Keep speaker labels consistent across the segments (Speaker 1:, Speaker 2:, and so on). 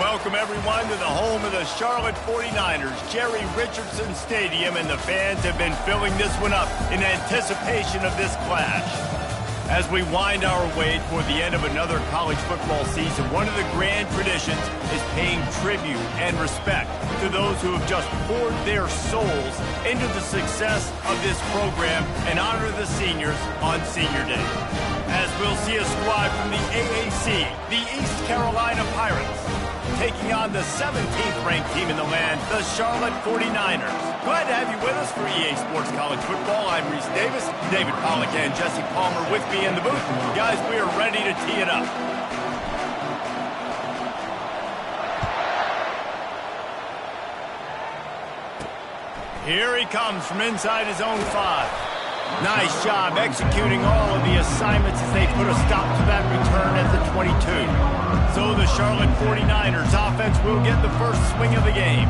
Speaker 1: Welcome, everyone, to the home of the Charlotte 49ers, Jerry Richardson Stadium, and the fans have been filling this one up in anticipation of this clash. As we wind our way toward the end of another college football season, one of the grand traditions is paying tribute and respect to those who have just poured their souls into the success of this program and honor the seniors on Senior Day. As we'll see a squad from the AAC, the East Carolina Pirates, taking on the 17th ranked team in the land, the Charlotte 49ers. Glad to have you with us for EA Sports College Football. I'm Reese Davis, David Pollack and Jesse Palmer with me in the booth. Guys, we are ready to tee it up. Here he comes from inside his own 5. Nice job executing all of the assignments as they put a stop to that return at the 22. So the Charlotte 49ers offense will get the first swing of the game.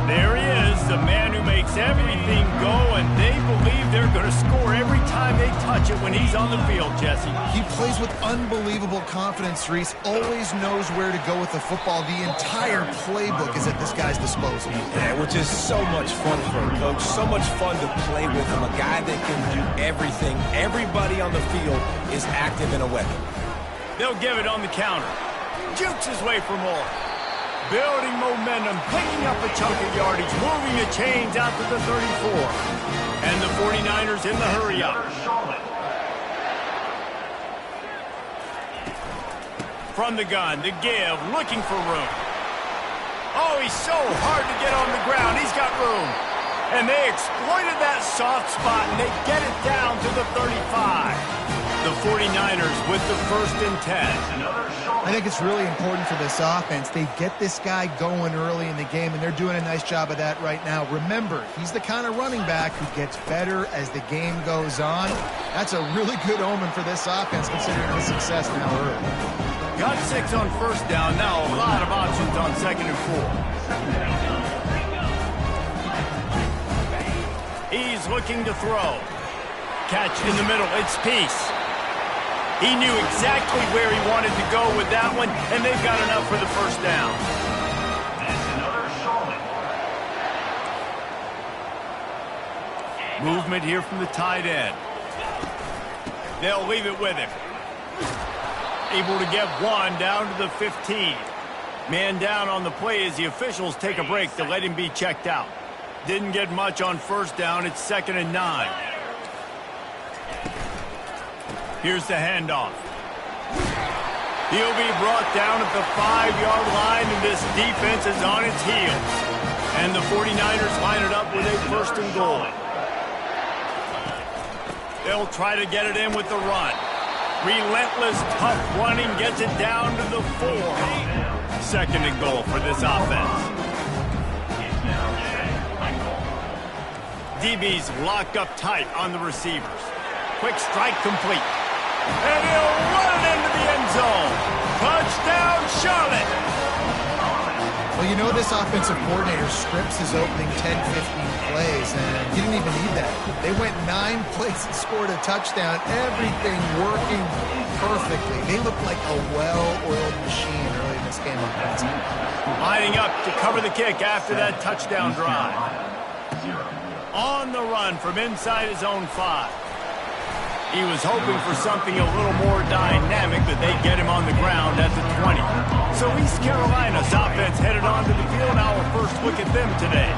Speaker 1: There he is, the man who makes everything go, and they believe they're going to score every time they touch it when he's on the field, Jesse.
Speaker 2: He plays with unbelievable confidence, Reese. Always knows where to go with the football. The entire playbook is at this guy's disposal.
Speaker 3: Yeah, which is so much fun for a coach. So much fun to play with him. A guy that can do everything. Everybody on the field is active in a weapon.
Speaker 1: They'll give it on the counter. Jukes his way for more. Building momentum, picking up a chunk of yardage, moving the chains out to the 34. And the 49ers in the hurry up. From the gun, the give, looking for room. Oh, he's so hard to get on the ground. He's got room. And they exploited that soft spot, and they get it down to the 35. The 49ers with the 1st and 10.
Speaker 2: I think it's really important for this offense. They get this guy going early in the game, and they're doing a nice job of that right now. Remember, he's the kind of running back who gets better as the game goes on. That's a really good omen for this offense, considering the success now early.
Speaker 1: Got 6 on 1st down. Now a lot of options on 2nd and 4. He's looking to throw. Catch in the middle. It's Peace. He knew exactly where he wanted to go with that one, and they've got enough for the 1st down. Movement here from the tight end. They'll leave it with him. Able to get 1 down to the 15. Man down on the play as the officials take a break to let him be checked out. Didn't get much on 1st down. It's 2nd and 9. Here's the handoff. He'll be brought down at the 5-yard line, and this defense is on its heels. And the 49ers line it up with a 1st and goal. They'll try to get it in with the run. Relentless, tough running gets it down to the 4. 2nd and goal for this offense. DB's locked up tight on the receivers. Quick strike complete. And he'll run it into the end zone. Touchdown, Charlotte!
Speaker 2: Well, you know this offensive coordinator scripts his opening 10, 15 plays, and he didn't even need that. They went 9 plays and scored a touchdown. Everything working perfectly. They look like a well-oiled machine early in this game offensively.
Speaker 1: Lining up to cover the kick after that touchdown drive. On the run from inside his own 5. He was hoping for something a little more dynamic, but they get him on the ground at the 20. So East Carolina's offense headed onto the field. Now our first look at them today.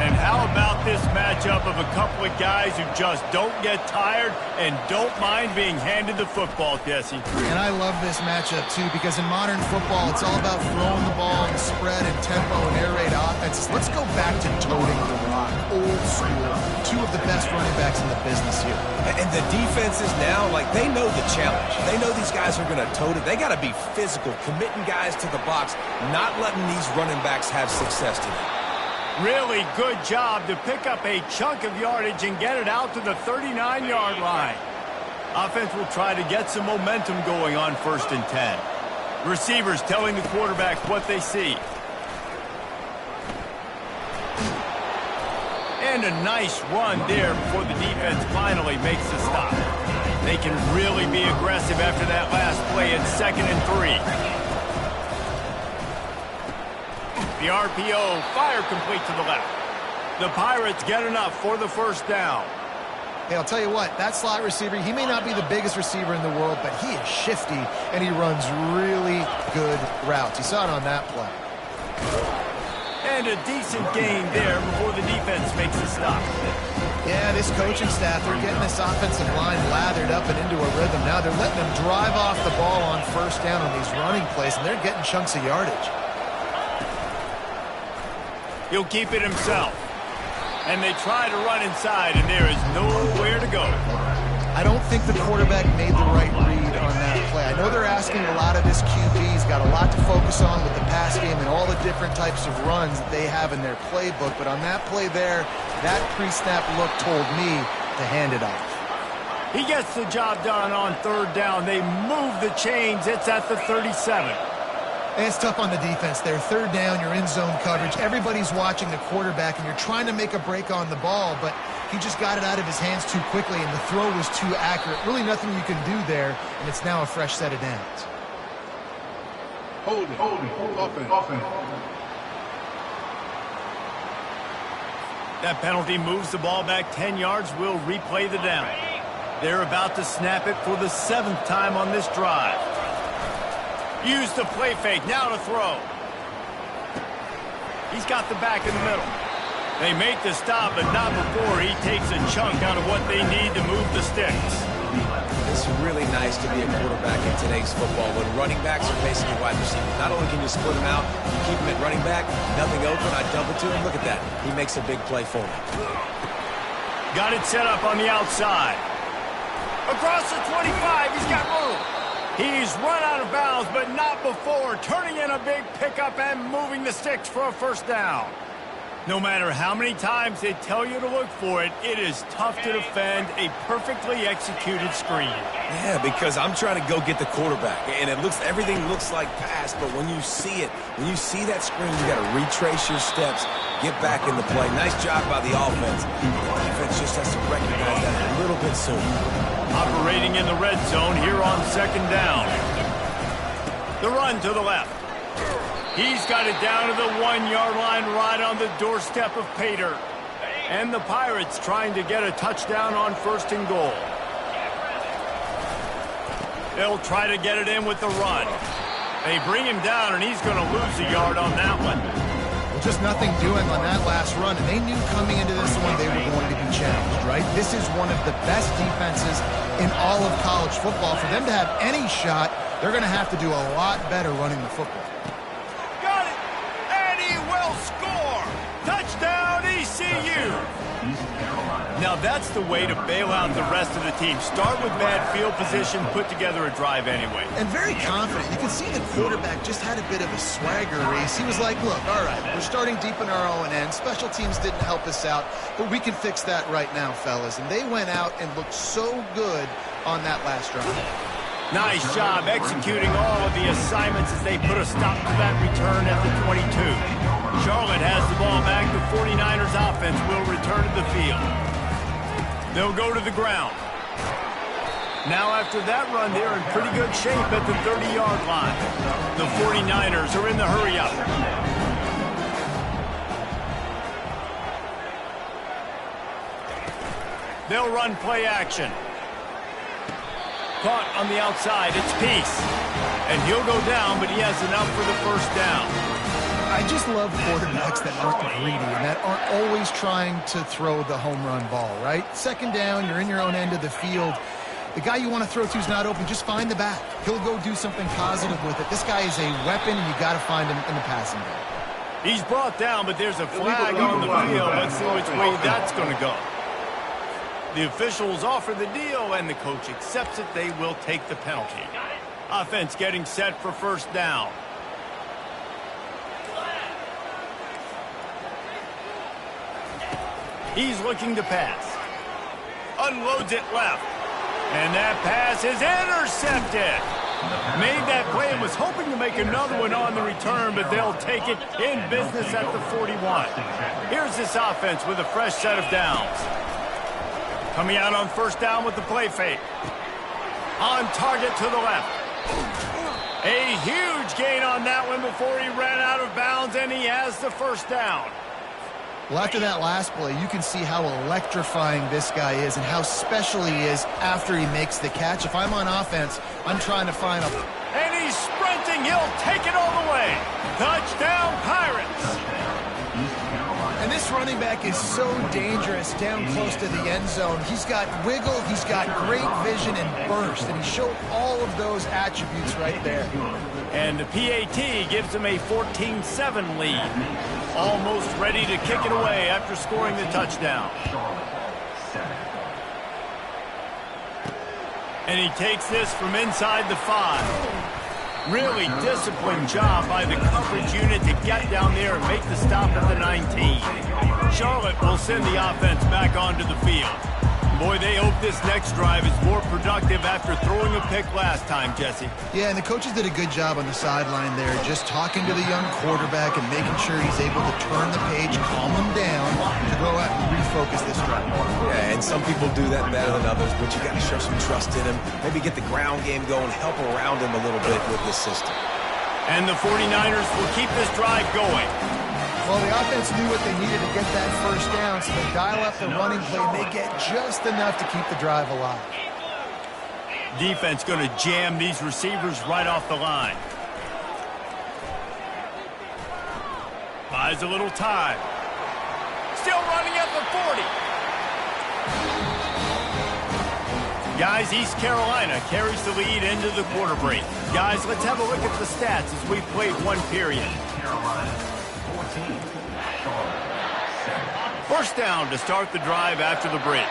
Speaker 1: And how about this matchup of a couple of guys who just don't get tired and don't mind being handed the football, Jesse?
Speaker 2: And I love this matchup, too, because in modern football, it's all about throwing the ball and spread and tempo and air raid offenses. Let's go back to toting the rock, old school. 2 of the best running backs in the business here.
Speaker 3: And the defenses now, like, they know the challenge. They know these guys are going to tote it. They got to be physical, committing guys to the box, not letting these running backs have success today.
Speaker 1: Really good job to pick up a chunk of yardage and get it out to the 39-yard line. Offense will try to get some momentum going on 1st and 10. Receivers telling the quarterback what they see. And a nice run there before the defense finally makes the stop. They can really be aggressive after that last play in 2nd and 3. The RPO, fire complete to the left. The Pirates get enough for the first down.
Speaker 2: Hey, I'll tell you what, that slot receiver, he may not be the biggest receiver in the world, but he is shifty, and he runs really good routes. You saw it on that play.
Speaker 1: And a decent gain there before the defense makes a stop.
Speaker 2: Yeah, this coaching staff, they're getting this offensive line lathered up and into a rhythm. Now they're letting them drive off the ball on first down on these running plays, and they're getting chunks of yardage.
Speaker 1: He'll keep it himself. And they try to run inside, and there is nowhere to go.
Speaker 2: I don't think the quarterback made the right read on that play. I know they're asking a lot of this QB. He's got a lot to focus on with the pass game and all the different types of runs that they have in their playbook. But on that play there, that pre-snap look told me to hand it off.
Speaker 1: He gets the job done on third down. They move the chains. It's at the 37.
Speaker 2: And it's tough on the defense there. Third down, you're in zone coverage. Everybody's watching the quarterback, and you're trying to make a break on the ball, but he just got it out of his hands too quickly, and the throw was too accurate. Really nothing you can do there, and it's now a fresh set of downs.
Speaker 4: Hold it. Offense.
Speaker 1: That penalty moves the ball back 10 yards. We'll replay the down. They're about to snap it for the 7th time on this drive. Use the play fake, now to throw. He's got the back in the middle. They make the stop, but not before he takes a chunk out of what they need to move the sticks.
Speaker 3: It's really nice to be a quarterback in today's football when running backs are basically wide receivers. Not only can you split them out, you keep them at running back, nothing open, I dump it to him. Look at that. He makes a big play for me.
Speaker 1: Got it set up on the outside. Across the 25, he's got room. He's run out of bounds, but not before turning in a big pickup and moving the sticks for a first down. No matter how many times they tell you to look for it, it is tough to defend a perfectly executed screen.
Speaker 3: Yeah, because I'm trying to go get the quarterback, and everything looks like pass, but when you see it, when you see that screen, you got to retrace your steps, get back in the play. Nice job by the offense. The defense just has to recognize that a little bit sooner.
Speaker 1: Operating in the red zone here on second down. The run to the left. He's got it down to the 1-yard line right on the doorstep of Pater. And the Pirates trying to get a touchdown on 1st and goal. They'll try to get it in with the run. They bring him down, and he's going to lose a yard on that one.
Speaker 2: Just nothing doing on that last run, and they knew coming into this one they were going to be challenged, right? This is one of the best defenses in all of college football. For them to have any shot, they're going to have to do a lot better running the football.
Speaker 1: Got it! And he will score! Touchdown, ECU! Now that's the way to bail out the rest of the team. Start with bad field position, put together a drive anyway.
Speaker 2: And very confident. You can see the quarterback just had a bit of a swagger race. He was like, look, all right, we're starting deep in our own end. Special teams didn't help us out, but we can fix that right now, fellas. And they went out and looked so good on that last drive.
Speaker 1: Nice job executing all of the assignments as they put a stop to that return at the 22. Charlotte has the ball back. The 49ers offense will return to the field. They'll go to the ground. Now after that run, they're in pretty good shape at the 30-yard line. The 49ers are in the hurry-up. They'll run play action. Caught on the outside, it's Peace. And he'll go down, but he has enough for the first down.
Speaker 2: I just love quarterbacks that aren't greedy and that aren't always trying to throw the home run ball, right? Second down, you're in your own end of the field. The guy you want to throw to is not open. Just find the back. He'll go do something positive with it. This guy is a weapon, and you got to find him in the passing game.
Speaker 1: He's brought down, but there's a flag on the field. Let's see which way that's going to go. The officials offer the deal, and the coach accepts it. They will take the penalty. Offense getting set for first down. He's looking to pass. Unloads it left. And that pass is intercepted. Made that play and was hoping to make another one on the return, but they'll take it in business at the 41. Here's this offense with a fresh set of downs. Coming out on first down with the play fake. On target to the left. A huge gain on that one before he ran out of bounds, and he has the first down.
Speaker 2: Well, after that last play, you can see how electrifying this guy is and how special he is after he makes the catch. If I'm on offense, I'm trying to find a...
Speaker 1: And he's sprinting. He'll take it all the way. Touchdown, Pirates.
Speaker 2: And this running back is so dangerous down close to the end zone. He's got wiggle, he's got great vision and burst, and he showed all of those attributes right there.
Speaker 1: And the PAT gives him a 14-7 lead. Almost ready to kick it away after scoring the touchdown. And he takes this from inside the 5. Really disciplined job by the coverage unit to get down there and make the stop at the 19. Charlotte will send the offense back onto the field. Boy, they hope this next drive is more productive after throwing a pick last time, Jesse.
Speaker 2: Yeah, and the coaches did a good job on the sideline there, just talking to the young quarterback and making sure he's able to turn the page, calm them down, to go out and refocus this drive.
Speaker 3: Yeah, and some people do that better than others, but you got to show some trust in him. Maybe get the ground game going, help around him a little bit with this system.
Speaker 1: And the 49ers will keep this drive going.
Speaker 2: Well, the offense knew what they needed to get that first down, so they dial up the running play, and they get just enough to keep the drive alive.
Speaker 1: Defense going to jam these receivers right off the line. Buys a little time. Still running at the 40. Guys, East Carolina carries the lead into the quarter break. Guys, let's have a look at the stats as we've played one period. First down to start the drive after the break.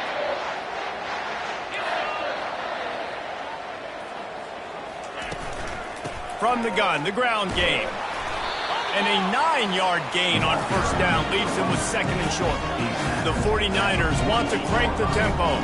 Speaker 1: From the gun, the ground game. And a 9-yard gain on first down leaves him with second and short. The 49ers want to crank the tempo.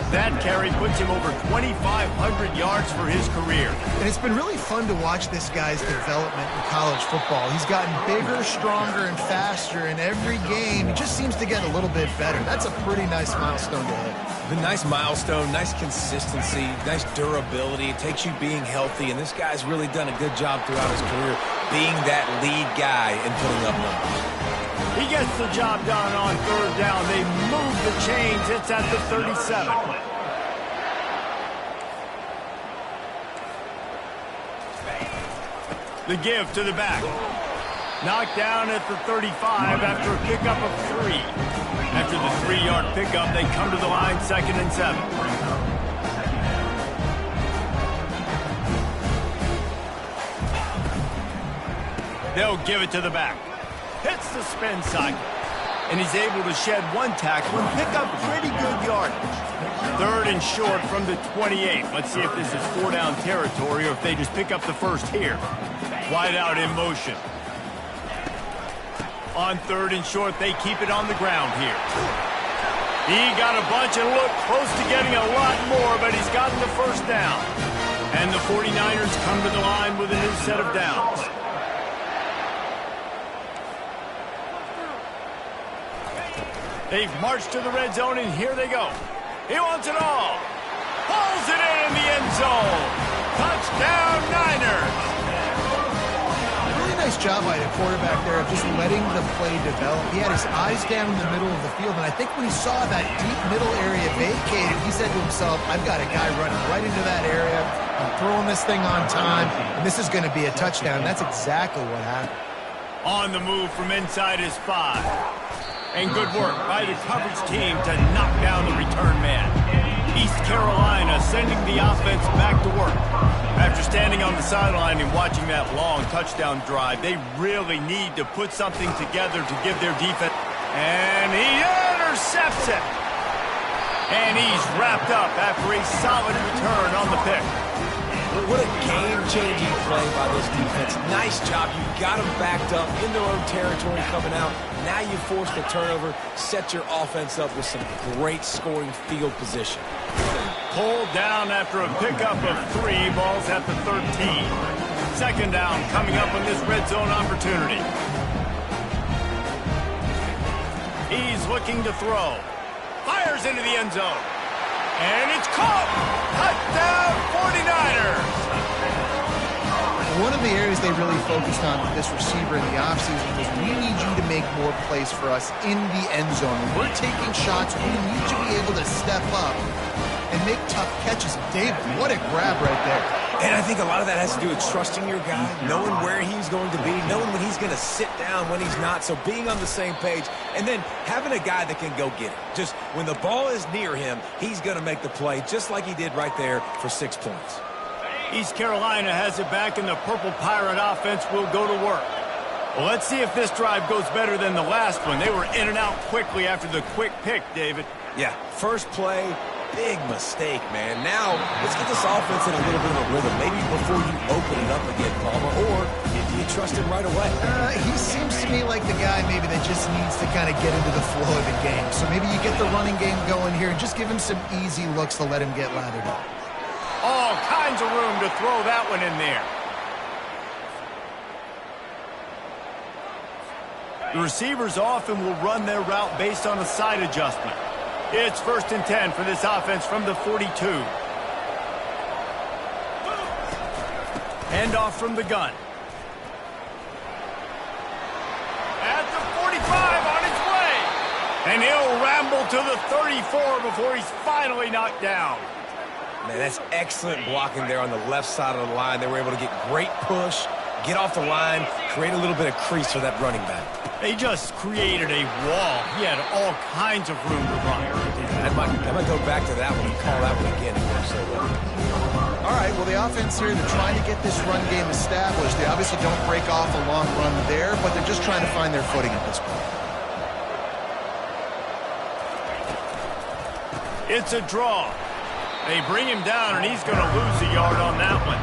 Speaker 1: That carry puts him over 2,500 yards for his career.
Speaker 2: And it's been really fun to watch this guy's development in college football. He's gotten bigger, stronger, and faster in every game. He just seems to get a little bit better. That's a pretty nice milestone to hit.
Speaker 3: The nice milestone, nice consistency, nice durability. It takes you being healthy, and this guy's really done a good job throughout his career being that lead guy and putting up numbers.
Speaker 1: He gets the job done on third down. They move the chains. It's at the 37. The give to the back. Knocked down at the 35 after a pickup of 3. After the 3-yard pickup, they come to the line, 2nd and 7. They'll give it to the back. Hits the spin cycle. And he's able to shed one tackle and pick up pretty good yardage. 3rd and short from the 28. Let's see if this is 4-down territory or if they just pick up the first here. Wide out in motion. On 3rd and short, they keep it on the ground here. He got a bunch and looked close to getting a lot more, but he's gotten the first down. And the 49ers come to the line with a new set of downs. They've marched to the red zone, and here they go. He wants it all. Pulls it in the end zone. Touchdown, Niners.
Speaker 2: Really nice job by the quarterback there of just letting the play develop. He had his eyes down in the middle of the field, and I think when he saw that deep middle area vacated, he said to himself, I've got a guy running right into that area. I'm throwing this thing on time, and this is going to be a touchdown. That's exactly what happened.
Speaker 1: On the move from inside his 5. And good work by the coverage team to knock down the return man. East Carolina sending the offense back to work. After standing on the sideline and watching that long touchdown drive, they really need to put something together to give their defense. And he intercepts it. And he's wrapped up after a solid return on the pick.
Speaker 3: What a game-changing play by this defense. Nice job. You got them backed up in their own territory coming out. Now you force the turnover, set your offense up with some great scoring field position.
Speaker 1: Pulled down after a pickup of 3, balls at the 13. 2nd down coming up on this red zone opportunity. He's looking to throw. Fires into the end zone. And it's caught! Touchdown, 49ers!
Speaker 2: One of the areas they really focused on with this receiver in the offseason was we need you to make more plays for us in the end zone. When we're taking shots, we need you to be able to step up and make tough catches. David, what a grab right there.
Speaker 3: And I think a lot of that has to do with trusting your guy, knowing where he's going to be, knowing when he's going to sit down, when he's not, so being on the same page, and then having a guy that can go get it. Just when the ball is near him, he's going to make the play, just like he did right there for 6 points.
Speaker 1: East Carolina has it back, and the Purple Pirate offense will go to work. Well, let's see if this drive goes better than the last one. They were in and out quickly after the quick pick, David.
Speaker 3: Yeah, first play, big mistake, man. Now, let's get this offense in a little bit of a rhythm. Maybe before you open it up again, Palmer, or do you trust him right away?
Speaker 2: He seems to me like the guy maybe that just needs to kind of get into the flow of the game. So maybe you get the running game going here and just give him some easy looks to let him get lathered up.
Speaker 1: All kinds of room to throw that one in there. The receivers often will run their route based on a side adjustment. It's 1st and 10 for this offense from the 42. Handoff from the gun. At the 45 on his way. And he'll ramble to the 34 before he's finally knocked down.
Speaker 3: Man, that's excellent blocking there on the left side of the line. They were able to get great push, get off the line, create a little bit of crease for that running back.
Speaker 1: They just created a wall. He had all kinds of room to run.
Speaker 3: I might go back to that one and call that one again. It worked so well.
Speaker 2: All right, well, the offense here, they're trying to get this run game established. They obviously don't break off a long run there, but they're just trying to find their footing at this point.
Speaker 1: It's a draw. They bring him down, and he's going to lose a yard on that one.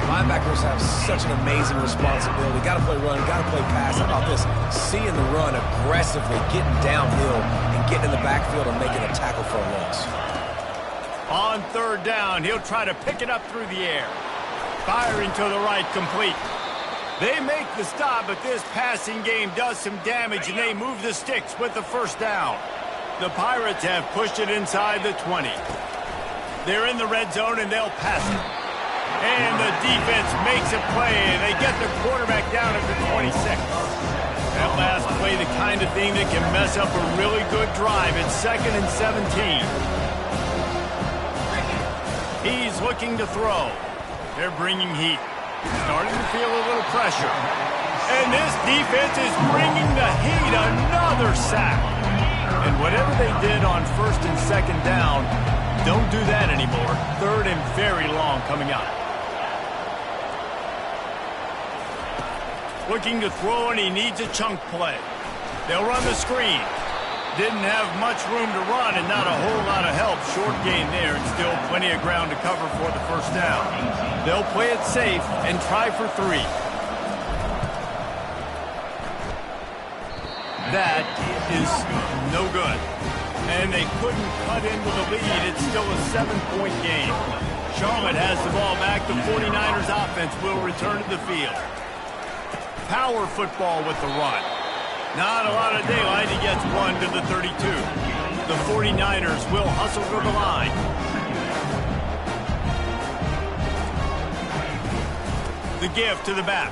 Speaker 3: Linebackers have such an amazing responsibility. Got to play run, got to play pass. How about this? Seeing the run aggressively, getting downhill, and getting in the backfield and making a tackle for a loss.
Speaker 1: On 3rd down, he'll try to pick it up through the air. Firing to the right, complete. They make the stop, but this passing game does some damage, and they move the sticks with the 1st down. The Pirates have pushed it inside the 20. They're in the red zone, and they'll pass it. And the defense makes a play, and they get the quarterback down at the 26. That last play, the kind of thing that can mess up a really good drive. It's 2nd and 17. He's looking to throw. They're bringing heat. Starting to feel a little pressure. And this defense is bringing the heat. Another sack. And whatever they did on 1st and 2nd down, don't do that anymore. 3rd and very long coming up. Looking to throw, and he needs a chunk play. They'll run the screen. Didn't have much room to run and not a whole lot of help. Short gain there and still plenty of ground to cover for the 1st down. They'll play it safe and try for 3. That is no good. And they couldn't cut into the lead. It's still a 7-point game. Charlotte has the ball back. The 49ers offense will return to the field. Power football with the run. Not a lot of daylight. He gets 1 to the 32. The 49ers will hustle for the line. The give to the back.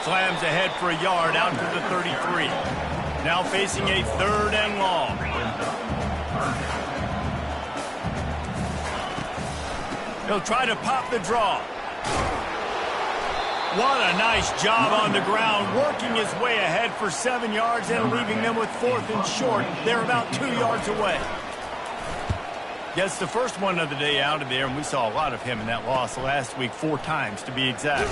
Speaker 1: Slams ahead for a yard out to the 33. Now facing a 3rd and long. He'll try to pop the draw. What a nice job on the ground, working his way ahead for 7 yards and leaving them with 4th and short. They're about 2 yards away. Gets the first one of the day out of there, and we saw a lot of him in that loss last week, 4 times to be exact.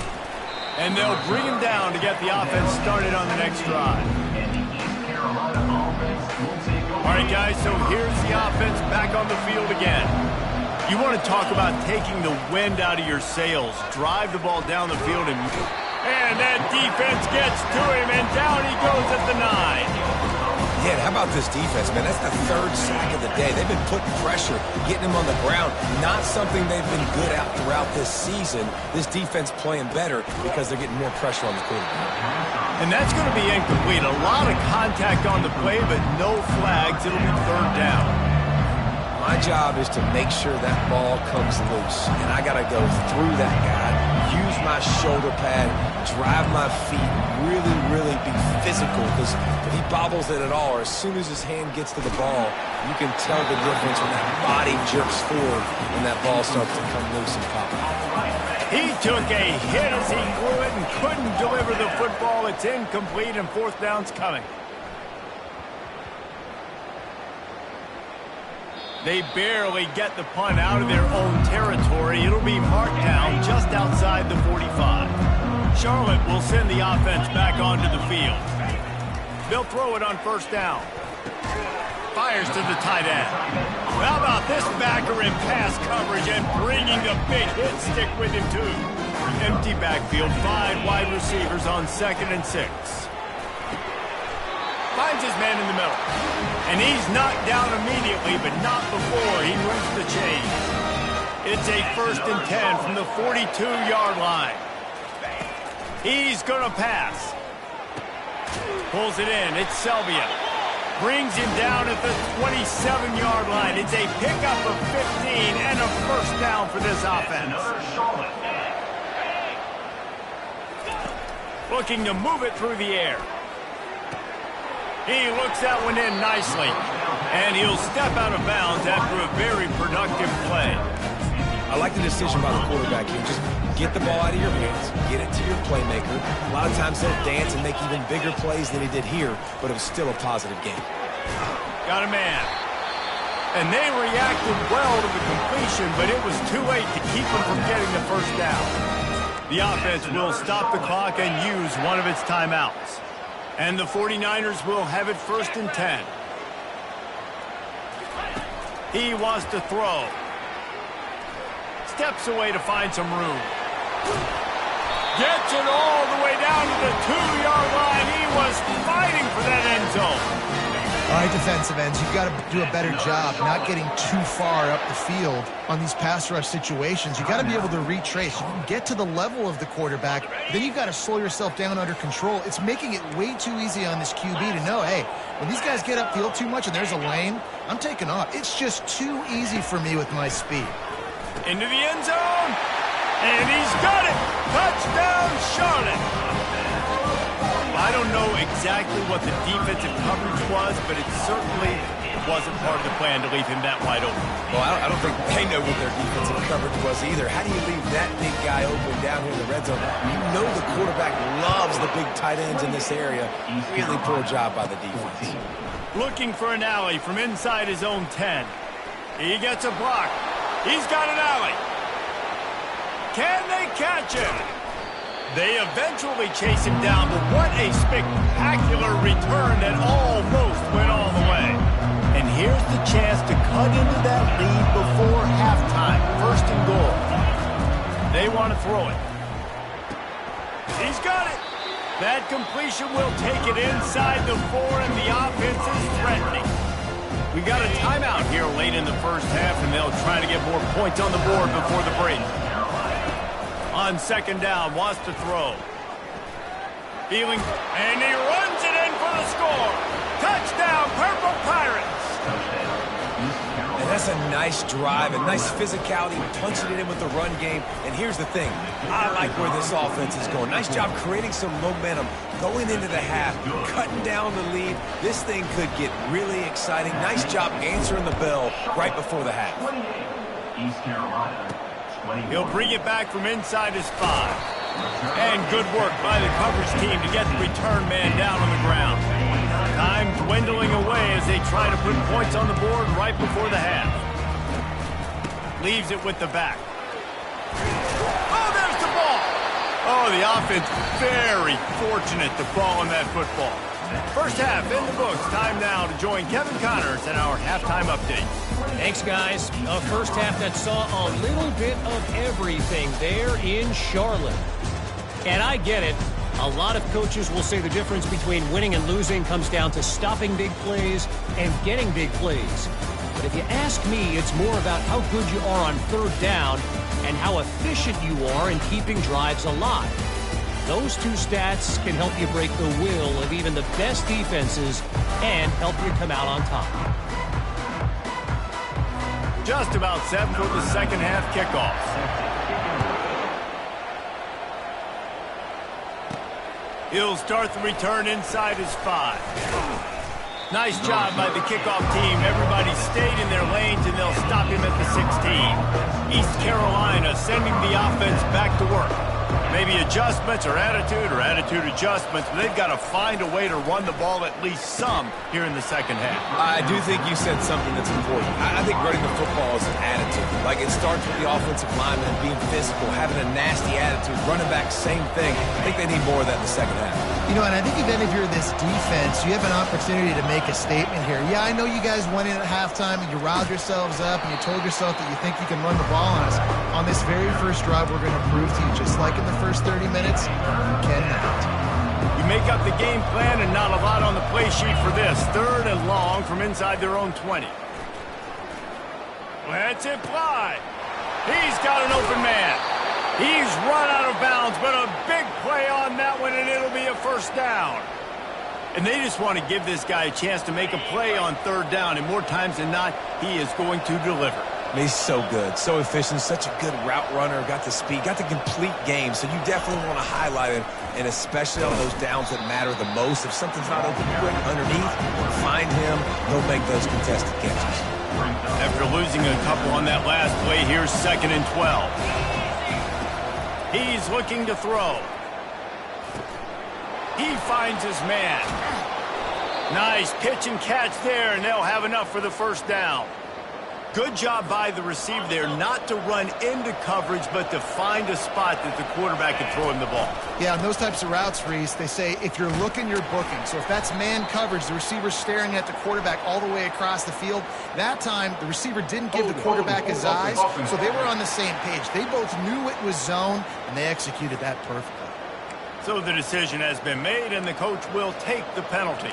Speaker 1: And they'll bring him down to get the offense started on the next drive. All right, guys, so here's the offense back on the field again. You want to talk about taking the wind out of your sails. Drive the ball down the field, and that defense gets to him, and down he goes at the 9.
Speaker 3: Yeah, how about this defense, man? That's the 3rd sack of the day. They've been putting pressure, getting him on the ground. Not something they've been good at throughout this season. This defense playing better because they're getting more pressure on the quarterback.
Speaker 1: And that's going to be incomplete. A lot of contact on the play, but no flags. It'll be 3rd down.
Speaker 3: My job is to make sure that ball comes loose, and I got to go through that guy, use my shoulder pad, drive my feet, really be physical, because if he bobbles it at all, or as soon as his hand gets to the ball, you can tell the difference when that body jerks forward and that ball starts to come loose and pop out.
Speaker 1: He took a hit as he blew it and couldn't deliver the football. It's incomplete, and fourth down's coming. They barely get the punt out of their own territory. It'll be marked down just outside the 45. Charlotte will send the offense back onto the field. They'll throw it on first down. Fires to the tight end. How about this backer in pass coverage and bringing the big hit stick with him, too. Empty backfield, 5 wide receivers on 2nd and 6. Finds his man in the middle. And he's knocked down immediately, but not before he moves the chain. It's a 1st and 10 from the 42-yard line. He's going to pass. Pulls it in. It's Selvia. Brings him down at the 27-yard line. It's a pickup of 15 and a first down for this offense. Looking to move it through the air. He looks that one in nicely. And he'll step out of bounds after a very productive play.
Speaker 3: I like the decision by the quarterback here. Just get the ball out of your hands, get it to your playmaker. A lot of times he'll dance and make even bigger plays than he did here, but it was still a positive game.
Speaker 1: Got a man. And they reacted well to the completion, but it was too late to keep him from getting the first down. The offense will stop the clock and use one of its timeouts. And the 49ers will have it 1st and 10. He wants to throw. Steps away to find some room. Gets it all the way down to the 2-yard line. He was fighting for that end zone.
Speaker 2: All right, defensive ends, you've got to do a better job not getting too far up the field on these pass rush situations. You've got to be able to retrace. You can get to the level of the quarterback, then you've got to slow yourself down under control. It's making it way too easy on this QB to know, hey, when these guys get upfield too much and there's a lane, I'm taking off. It's just too easy for me with my speed.
Speaker 1: Into the end zone, and he's got it. Touchdown, Charlotte. I don't know exactly what the defensive coverage was, but it certainly wasn't part of the plan to leave him that wide open.
Speaker 3: Well, I don't think they know what their defensive coverage was either. How do you leave that big guy open down here in the red zone? You know the quarterback loves the big tight ends in this area. Really poor job by the defense.
Speaker 1: Looking for an alley from inside his own 10. He gets a block. He's got an alley. Can they catch him? They eventually chase him down, but what a spectacular return that almost went all the way. And here's the chance to cut into that lead before halftime. 1st and goal. They want to throw it. He's got it. That completion will take it inside the 4, and the offense is threatening. We got a timeout here late in the first half, and they'll try to get more points on the board before the break. On 2nd down, wants to throw. Feeling, and he runs it in for the score. Touchdown, Purple Pirates.
Speaker 3: And that's a nice drive, a nice physicality, punching it in with the run game. And here's the thing, I like where this offense is going. Nice job creating some momentum, going into the half, cutting down the lead. This thing could get really exciting. Nice job answering the bell right before the half.
Speaker 5: East Carolina.
Speaker 1: He'll bring it back from inside his 5. And good work by the coverage team to get the return man down on the ground. Time dwindling away as they try to put points on the board right before the half. Leaves it with the back. Oh, there's the ball. Oh, the offense very fortunate to fall on that football. First half in the books. Time now to join Kevin Connors in our halftime update.
Speaker 6: Thanks, guys. A first half that saw a little bit of everything there in Charlotte. And I get it. A lot of coaches will say the difference between winning and losing comes down to stopping big plays and getting big plays. But if you ask me, it's more about how good you are on 3rd down and how efficient you are in keeping drives alive. Those two stats can help you break the will of even the best defenses and help you come out on top.
Speaker 1: Just about set for the second half kickoff. He'll start the return inside his 5. Nice job by the kickoff team. Everybody stayed in their lanes, and they'll stop him at the 16. East Carolina sending the offense back to work. Maybe adjustments or attitude adjustments, but they've got to find a way to run the ball at least some here in the second half.
Speaker 3: I do think you said something that's important. I think running the football is an attitude. Like, it starts with the offensive lineman being physical, having a nasty attitude. Running back, same thing. I think they need more of that in the second half.
Speaker 2: You know, and I think even if you're this defense, you have an opportunity to make a statement here. Yeah, I know you guys went in at halftime and you riled yourselves up and you told yourself that you think you can run the ball on us. On this very first drive, we're going to prove to you, just like in the first 30 minutes, you cannot.
Speaker 1: You make up the game plan and not a lot on the play sheet for this. 3rd and long from inside their own 20. Let's it fly. He's got an open man. He's run out of bounds, but a big play on that one, and it'll be a first down. And they just want to give this guy a chance to make a play on 3rd down, and more times than not, he is going to deliver.
Speaker 3: He's so good, so efficient, such a good route runner, got the speed, got the complete game, so you definitely want to highlight him, and especially on those downs that matter the most. If something's not open quick underneath, find him, he'll make those contested catches.
Speaker 1: After losing a couple on that last play, here's 2nd and 12. He's looking to throw. He finds his man. Nice pitch and catch there, and they'll have enough for the first down. Good job by the receiver there not to run into coverage, but to find a spot that the quarterback can throw him the ball.
Speaker 2: Yeah, on those types of routes, Reese, they say if you're looking, you're booking. So if that's man coverage, the receiver's staring at the quarterback all the way across the field. That time, the receiver didn't give the quarterback his eyes, so they were on the same page. They both knew it was zone, and they executed that perfectly.
Speaker 1: So the decision has been made, and the coach will take the penalty.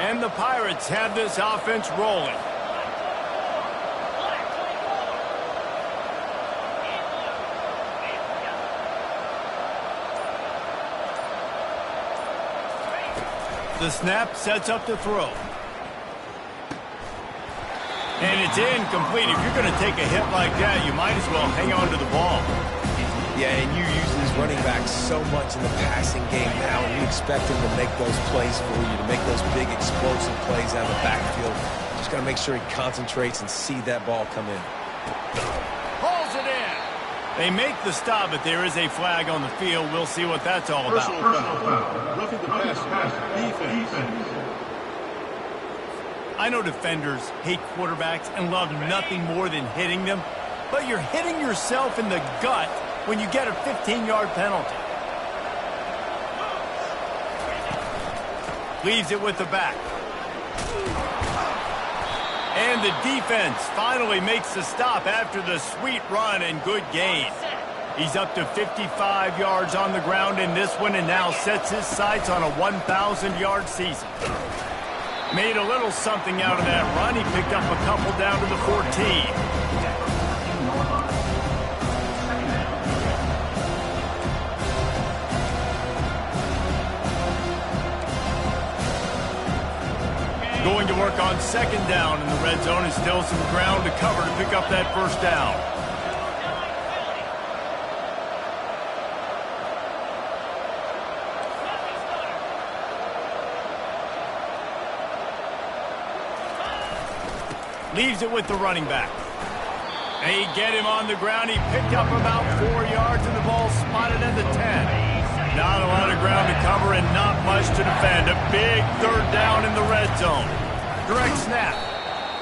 Speaker 1: And the Pirates have this offense rolling. The snap sets up the throw. And it's incomplete. If you're going to take a hit like that, you might as well hang on to the ball.
Speaker 3: Yeah, and you use these running backs so much in the passing game now, and you expect them to make those plays for you, to make those big explosive plays out of the backfield. Just got to make sure he concentrates and see that ball come in.
Speaker 1: Pulls it in. They make the stop, but there is a flag on the field. We'll see what that's all about.
Speaker 4: Personal foul. Roughing the passer. Defense.
Speaker 1: I know defenders hate quarterbacks and love nothing more than hitting them, but you're hitting yourself in the gut when you get a 15-yard penalty. Leaves it with the back. And the defense finally makes the stop after the sweet run and good gain. He's up to 55 yards on the ground in this one and now sets his sights on a 1,000-yard season. Made a little something out of that run. He picked up a couple down to the 14. Going to work on 2nd down in the red zone, and still some ground to cover to pick up that first down. Leaves it with the running back. They get him on the ground. He picked up about 4 yards, and the ball spotted at the 10. Not a lot of ground to cover and not much to defend. A big 3rd down in the red zone. Direct snap.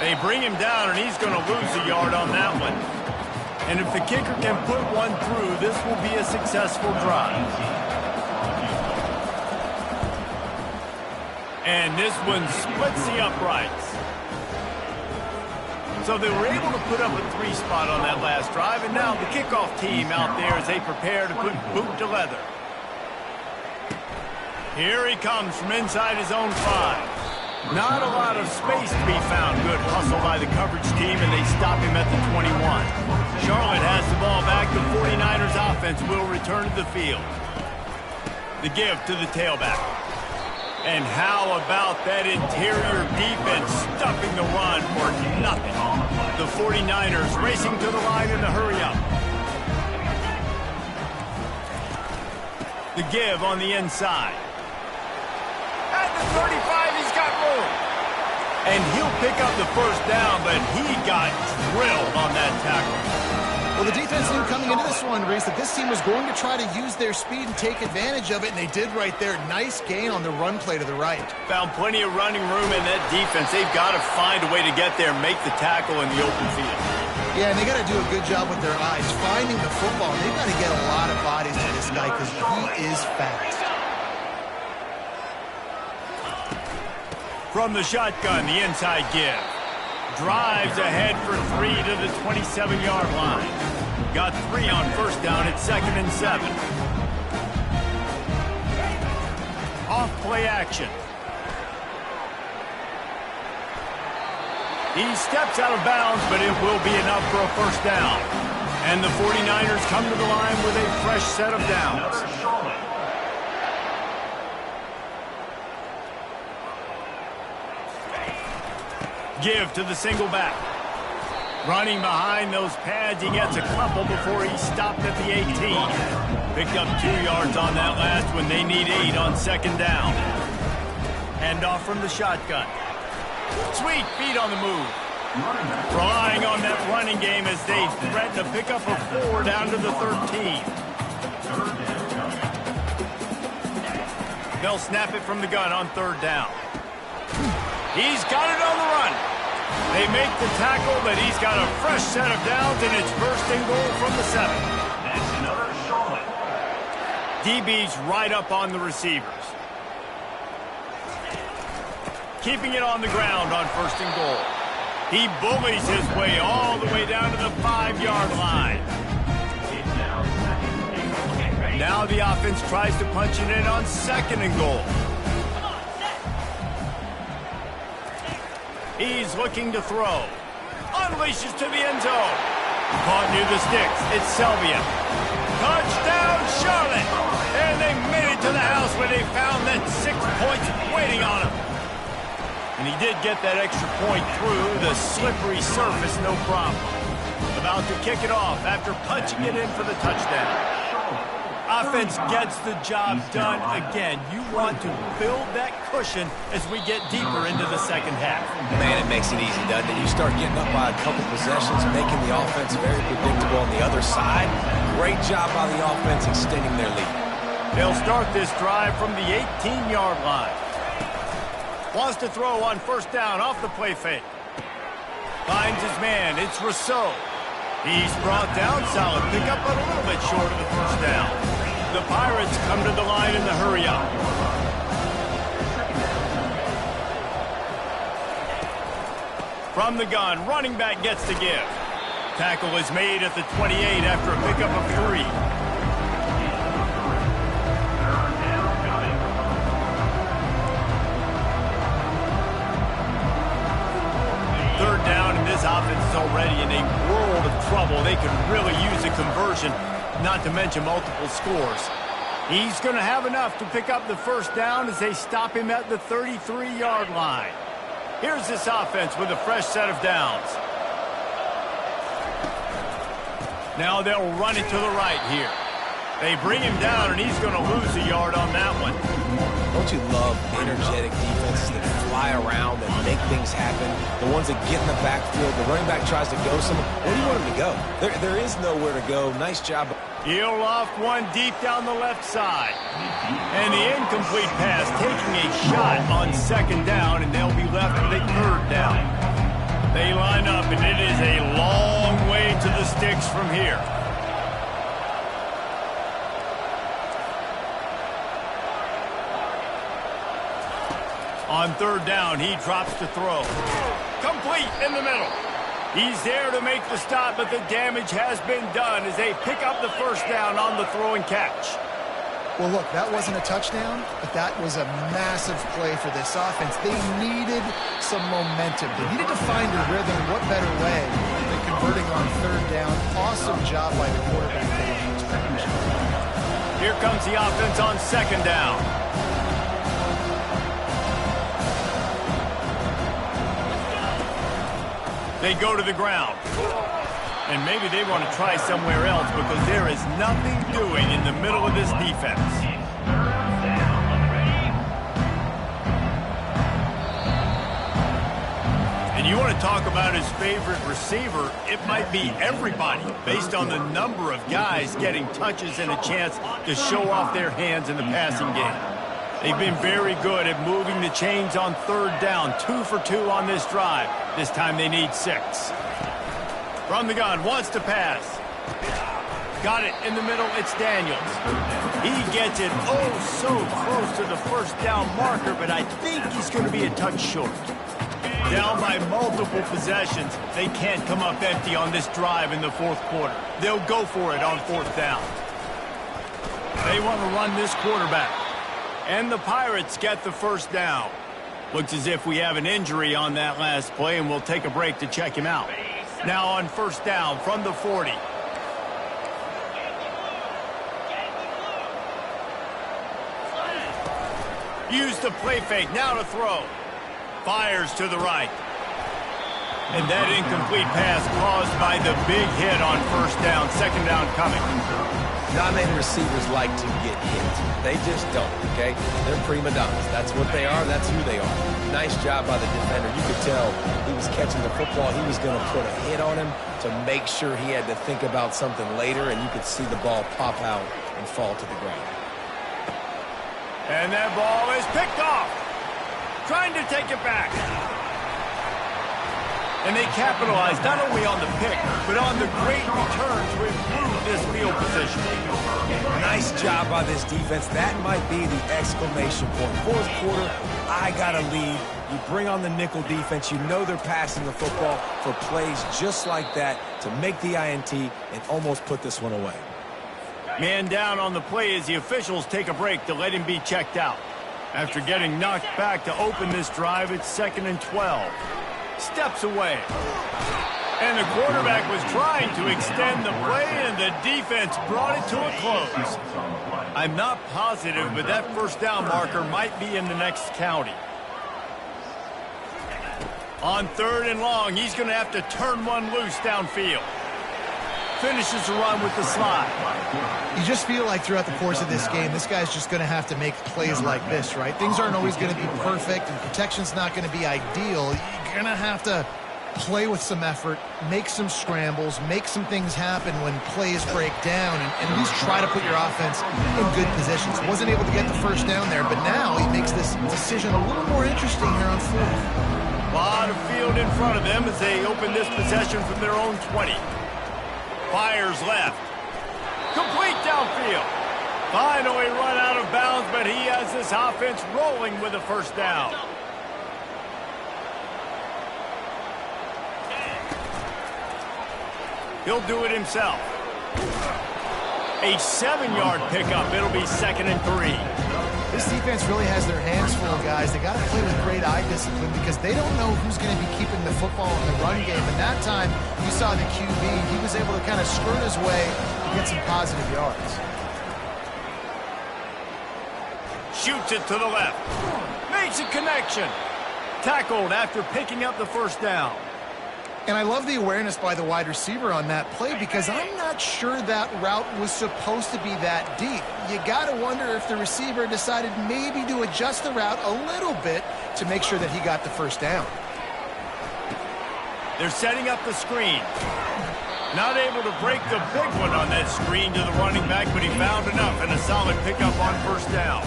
Speaker 1: They bring him down, and he's going to lose a yard on that one. And if the kicker can put one through, this will be a successful drive. And this one splits the uprights. So they were able to put up a 3 spot on that last drive, and now the kickoff team out there as they prepare to put boot to leather. Here he comes from inside his own 5. Not a lot of space to be found. Good hustle by the coverage team, and they stop him at the 21. Charlotte has the ball back. The 49ers offense will return to the field. The give to the tailback. And how about that interior defense stuffing the run for nothing? The 49ers racing to the line in the hurry-up. The give on the inside. At the 35, he's got room. And he'll pick up the first down, but he got drilled on that tackle.
Speaker 2: Well, the defense knew coming into this one, Reese, that this team was going to try to use their speed and take advantage of it, and they did right there. Nice gain on the run play to the right.
Speaker 1: Found plenty of running room in that defense. They've got to find a way to get there and make the tackle in the open field.
Speaker 2: Yeah, and they got to do a good job with their eyes, finding the football. They've got to get a lot of bodies to this guy because he is fast.
Speaker 1: From the shotgun, the inside give. Drives ahead for 3 to the 27-yard line. Got 3 on first down at 2nd and 7. Off play action. He steps out of bounds, but it will be enough for a first down. And the 49ers come to the line with a fresh set of downs. Give to the single back. Running behind those pads, he gets a couple before he stopped at the 18. Picked up 2 yards on that last one. They need 8 on 2nd down. Handoff from the shotgun. Sweet feet on the move. Relying on that running game as they threaten to pick up a 4 down to the 13. They'll snap it from the gun on 3rd down. He's got it on the run. They make the tackle, but he's got a fresh set of downs, and it's 1st and goal from the 7.
Speaker 5: That's another Charlotte.
Speaker 1: DB's right up on the receivers. Keeping it on the ground on 1st and goal. He bullies his way all the way down to the 5-yard line. Now the offense tries to punch it in on 2nd and goal. He's looking to throw. Unleashes to the end zone. Caught near the sticks. It's Selvia. Touchdown, Charlotte! And they made it to the house where they found that 6 points waiting on him. And he did get that extra point through the slippery surface, no problem. About to kick it off after punching it in for the touchdown. Offense gets the job done again. You want to build that cushion as we get deeper into the second half.
Speaker 3: Man, it makes it easy, doesn't it? You start getting up by a couple possessions, making the offense very predictable on the other side. Great job by the offense extending their lead.
Speaker 1: They'll start this drive from the 18-yard line. Wants to throw on 1st down off the play fake. Finds his man. It's Rousseau. He's brought down. Solid pickup, but a little bit short of the 1st down. The Pirates come to the line in the hurry-up. From the gun, running back gets the give. Tackle is made at the 28 after a pickup of 3. Third down, and this offense is already in a world of trouble. They could really use a conversion, not to mention multiple scores. He's going to have enough to pick up the 1st down as they stop him at the 33-yard line. Here's this offense with a fresh set of downs. Now they'll run it to the right here. They bring him down, and he's going to lose a yard on that one.
Speaker 3: Don't you love energetic defenses that fly around and make things happen? The ones that get in the backfield, the running back tries to go somewhere. Where do you want him to go? There is nowhere to go. Nice job.
Speaker 1: He'll loft one deep down the left side. And the incomplete pass taking a shot on 2nd down, and they'll be left with a 3rd down. They line up, and it is a long way to the sticks from here. On 3rd down, he drops to throw. Complete in the middle. He's there to make the stop, but the damage has been done as they pick up the 1st down on the throw and catch.
Speaker 2: Well, look, that wasn't a touchdown, but that was a massive play for this offense. They needed some momentum. They needed to find a rhythm. What better way than converting on 3rd down? Awesome job by the quarterback.
Speaker 1: Here comes the offense on 2nd down. They go to the ground. And maybe they want to try somewhere else because there is nothing doing in the middle of this defense. And you want to talk about his favorite receiver, it might be everybody, based on the number of guys getting touches and a chance to show off their hands in the passing game. They've been very good at moving the chains on third down, 2 for 2 on this drive. This time they need 6. From the gun, wants to pass. Got it in the middle, it's Daniels. He gets it so close to the first down marker, but I think he's going to be a touch short. Down by multiple possessions, they can't come up empty on this drive in the fourth quarter. They'll go for it on fourth down. They want to run this quarterback. And the Pirates get the first down. Looks as if we have an injury on that last play, and we'll take a break to check him out. Now on first down from the 40. Use the play fake, now to throw. Fires to the right. And that incomplete pass caused by the big hit on first down. Second down coming.
Speaker 3: Dominating receivers like to get hit. They just don't, okay? They're prima donnas. That's what they are. That's who they are. Nice job by the defender. You could tell he was catching the football. He was going to put a hit on him to make sure he had to think about something later, and you could see the ball pop out and fall to the ground.
Speaker 1: And that ball is picked off. Trying to take it back. And they capitalize not only on the pick, but on the great return to improve this field position.
Speaker 3: Nice job by this defense. That might be the exclamation point. Fourth quarter, I got a lead. You bring on the nickel defense. You know they're passing the football for plays just like that to make the INT and almost put this one away.
Speaker 1: Man down on the play as the officials take a break to let him be checked out. After getting knocked back to open this drive, it's 2nd and 12. Steps away. And the quarterback was trying to extend the play, and the defense brought it to a close. I'm not positive, but that first down marker might be in the next county. On 3rd and long, he's going to have to turn one loose downfield. Finishes the run with the slide.
Speaker 2: You just feel like throughout the course of this game, this guy's just going to have to make plays like this, right? Things aren't always going to be perfect, and protection's not going to be ideal. You're going to have to play with some effort, make some scrambles, make some things happen when plays break down, and at least try to put your offense in good positions. Wasn't able to get the first down there, but now he makes this decision a little more interesting here on 4th.
Speaker 1: A lot of field in front of them as they open this possession from their own 20. Fires left. Complete downfield. Finally run out of bounds, but he has this offense rolling with a first down. He'll do it himself. A 7-yard pickup. It'll be 2nd and 3.
Speaker 2: This defense really has their hands full, guys. They got to play with great eye discipline because they don't know who's going to be keeping the football in the run game. And that time, you saw the QB. He was able to kind of skirt his way and get some positive yards.
Speaker 1: Shoots it to the left. Makes a connection. Tackled after picking up the first down.
Speaker 2: And I love the awareness by the wide receiver on that play because I'm not sure that route was supposed to be that deep. You got to wonder if the receiver decided maybe to adjust the route a little bit to make sure that he got the first down.
Speaker 1: They're setting up the screen. Not able to break the big one on that screen to the running back, but he found enough and a solid pickup on first down.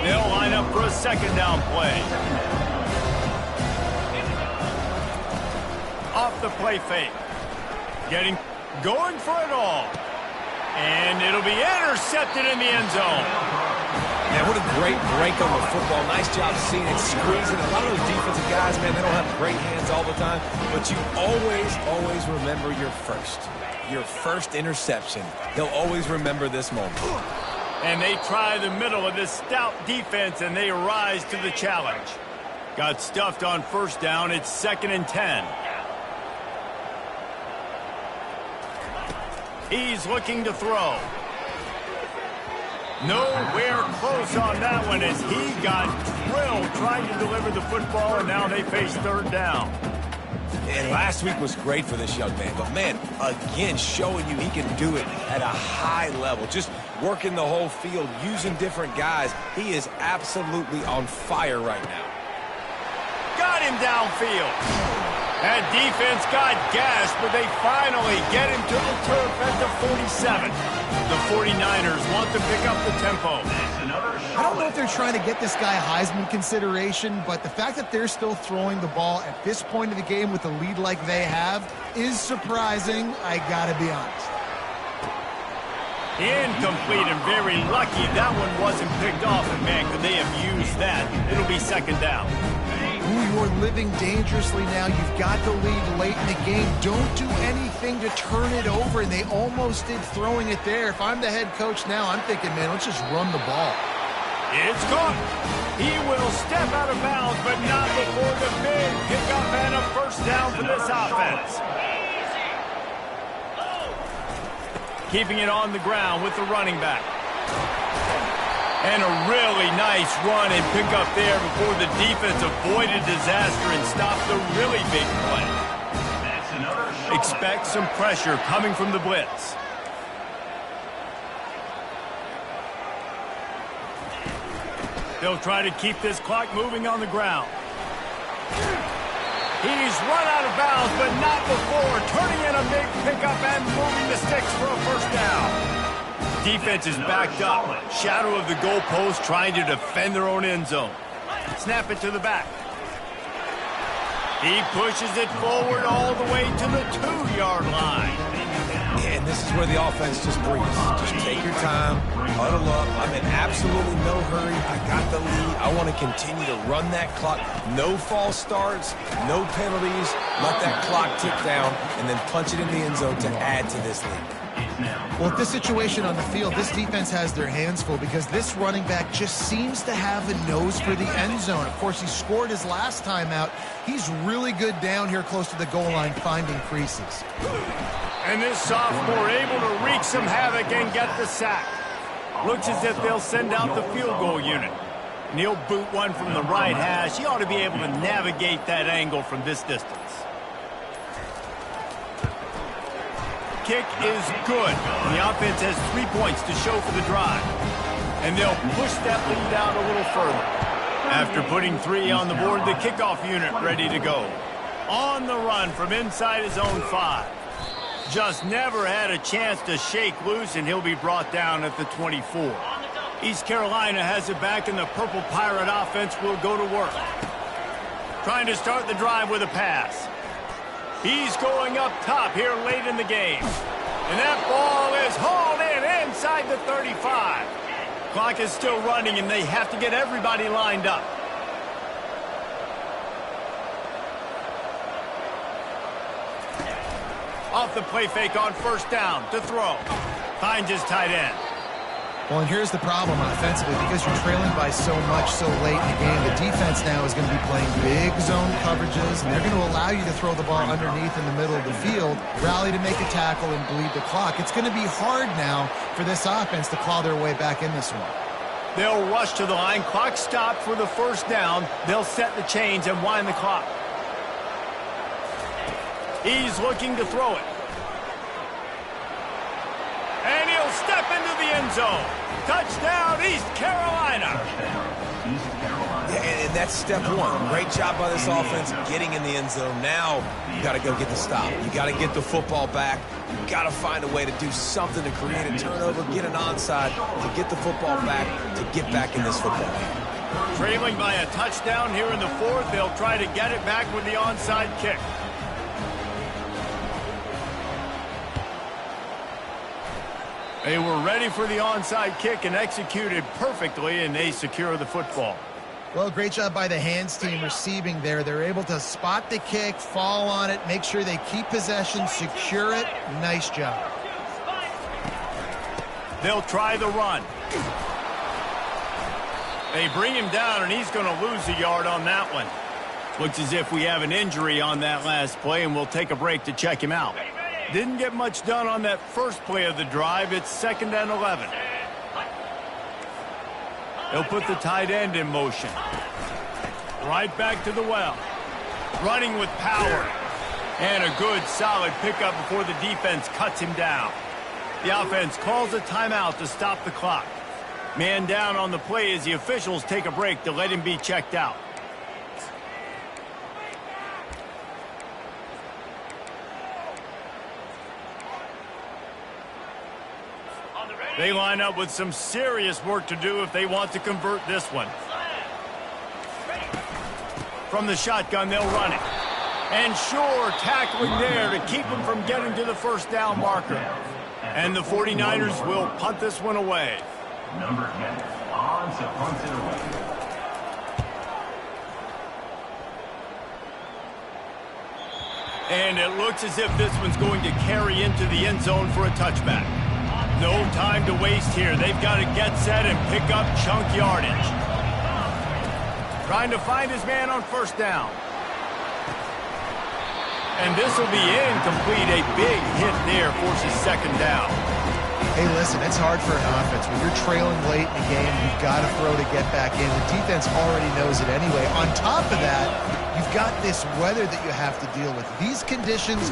Speaker 1: They'll line up for a second down play. Off the play fake. Going for it all. And it'll be intercepted in the end zone.
Speaker 3: Yeah, what a great break on the football. Nice job seeing it, squeezing. A lot of those defensive guys, man, they don't have great hands all the time. But you always remember your first interception. They'll always remember this moment.
Speaker 1: And they try the middle of this stout defense, and they rise to the challenge. Got stuffed on first down. It's 2nd and 10. He's looking to throw. Nowhere close on that one as he got drilled trying to deliver the football, and now they face 3rd down.
Speaker 3: And last week was great for this young man. But, man, again, showing you he can do it at a high level. Just working the whole field, using different guys. He is absolutely on fire right now.
Speaker 1: Got him downfield. That defense got gashed, but they finally get him to the turf at the 47. The 49ers want to pick up the tempo.
Speaker 2: I don't know if they're trying to get this guy Heisman consideration, but the fact that they're still throwing the ball at this point of the game with a lead like they have is surprising, I gotta be honest.
Speaker 1: Incomplete, and very lucky that one wasn't picked off. And man, could they have used that? It'll be second down.
Speaker 2: Ooh, you're living dangerously now. You've got the lead late in the game. Don't do anything to turn it over, and they almost did throwing it there. If I'm the head coach now, I'm thinking, man, let's just run the ball.
Speaker 1: It's caught. He will step out of bounds, but not before the big pickup and a first down for this offense. Keeping it on the ground with the running back. And a really nice run and pickup there before the defense avoided disaster and stopped the really big play. Expect some pressure coming from the blitz. They'll try to keep this clock moving on the ground. He's run out of bounds, but not before turning in a big pickup and moving the sticks for a first down. Defense is backed up. Shadow of the goalpost trying to defend their own end zone. Snap it to the back. He pushes it forward all the way to the 2-yard line.
Speaker 3: And this is where the offense just breathes. Just take your time, huddle up. I'm in absolutely no hurry. I got the lead. I want to continue to run that clock. No false starts, no penalties. Let that clock tick down and then punch it in the end zone to add to this lead.
Speaker 2: Well, at this situation on the field, this defense has their hands full because this running back just seems to have a nose for the end zone. Of course, he scored his last time out. He's really good down here close to the goal line, finding creases.
Speaker 1: And this sophomore able to wreak some havoc and get the sack. Looks as if they'll send out the field goal unit. And he'll boot one from the right hash. He ought to be able to navigate that angle from this distance. Kick is good. And the offense has 3 points to show for the drive. And they'll push that lead out a little further. After putting 3 on the board, the kickoff unit ready to go. On the run from inside his own 5. Just never had a chance to shake loose, and he'll be brought down at the 24. East Carolina has it back, and the Purple Pirate offense will go to work. Trying to start the drive with a pass. He's going up top here late in the game. And that ball is hauled in inside the 35. Clock is still running, and they have to get everybody lined up. Off the play fake on first down to throw. Finds his tight end.
Speaker 2: Well, and here's the problem offensively. Because you're trailing by so much so late in the game, the defense now is going to be playing big zone coverages, and they're going to allow you to throw the ball underneath in the middle of the field, rally to make a tackle, and bleed the clock. It's going to be hard now for this offense to claw their way back in this one.
Speaker 1: They'll rush to the line. Clock stopped for the first down. They'll set the chains and wind the clock. He's looking to throw it. And he'll step into the end zone. Touchdown, East Carolina.
Speaker 3: Yeah, and that's step one. Great job by this offense getting in the end zone. Now you got to go get the stop. You got to get the football back. You got to find a way to do something to create a turnover, get an onside, to get the football back, to get back in this football game.
Speaker 1: Trailing by a touchdown here in the fourth. They'll try to get it back with the onside kick. They were ready for the onside kick and executed perfectly, and they secure the football.
Speaker 2: Well, great job by the hands team receiving there. They're able to spot the kick, fall on it, make sure they keep possession, secure it. Nice job.
Speaker 1: They'll try the run. They bring him down, and he's going to lose a yard on that one. Looks as if we have an injury on that last play, and we'll take a break to check him out. Didn't get much done on that first play of the drive. It's 2nd and 11. They'll put the tight end in motion. Right back to the well. Running with power. And a good, solid pickup before the defense cuts him down. The offense calls a timeout to stop the clock. Man down on the play as the officials take a break to let him be checked out. They line up with some serious work to do if they want to convert this one. From the shotgun, they'll run it. And sure, tackling there to keep them from getting to the first down marker. And the 49ers will punt this one away.
Speaker 5: Number 10 on to punt it away.
Speaker 1: And it looks as if this one's going to carry into the end zone for a touchback. No time to waste here. They've got to get set and pick up chunk yardage. Trying to find his man on first down. And this will be incomplete. A big hit there forces second down.
Speaker 2: Hey, listen, it's hard for an offense. When you're trailing late in the game, you've got to throw to get back in. The defense already knows it anyway. On top of that, you've got this weather that you have to deal with. These conditions.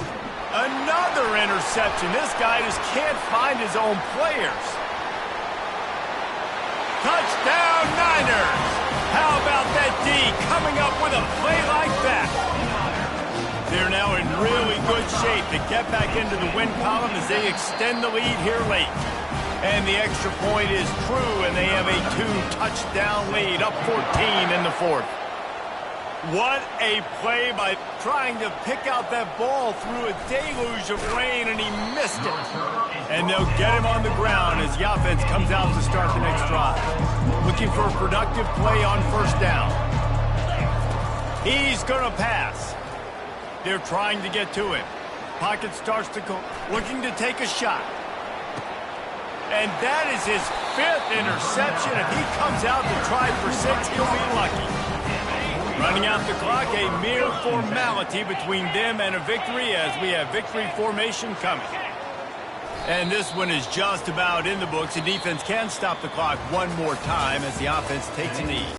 Speaker 1: Another interception. This guy just can't find his own players. Touchdown, Niners. How about that D coming up with a play like that? They're now in really good shape to get back into the win column as they extend the lead here late. And the extra point is true, and they have a 2-touchdown lead, up 14 in the fourth. What a play by trying to pick out that ball through a deluge of rain, and he missed it. And they'll get him on the ground as the offense comes out to start the next drive. Looking for a productive play on first down. He's going to pass. They're trying to get to him. Pocket starts to go, looking to take a shot. And that is his 5th interception. If he comes out to try for 6, he'll be lucky. Running out the clock, a mere formality between them and a victory as we have victory formation coming. And this one is just about in the books. The defense can stop the clock one more time as the offense takes a knee.